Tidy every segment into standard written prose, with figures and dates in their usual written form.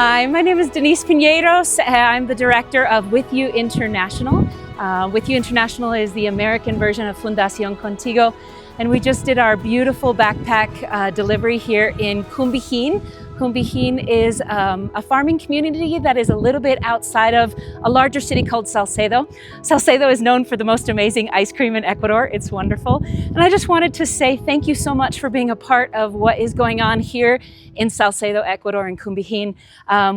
Hi, my name is Denise Piñeiros. I'm the director of With You International. With You International is the American version of Fundación Contigo, and we just did our beautiful backpack delivery here in Cumbijin. Cumbijin is a farming community that is a little bit outside of a larger city called Salcedo. Salcedo is known for the most amazing ice cream in Ecuador. It's wonderful. And I just wanted to say thank you so much for being a part of what is going on here in Salcedo, Ecuador, in Cumbijin.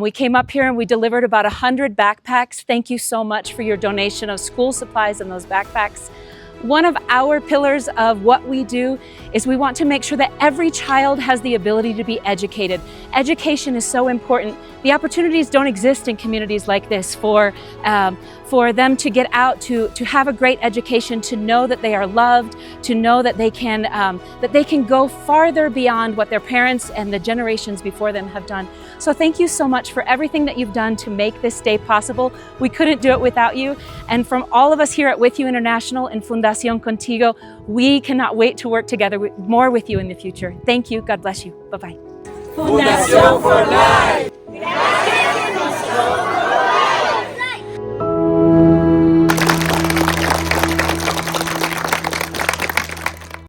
We came up here and we delivered about 100 backpacks. Thank you so much for your donation of school supplies and those backpacks. One of our pillars of what we do is we want to make sure that every child has the ability to be educated. Education is so important. The opportunities don't exist in communities like this for them to get out, to have a great education, to know that they are loved, to know that they can go farther beyond what their parents and the generations before them have done. So thank you so much for everything that you've done to make this day possible. We couldn't do it without you. And from all of us here at With You International and Fundación Contigo, we cannot wait to work together more with you in the future. Thank you. God bless you. Bye-bye. Fundación for Life.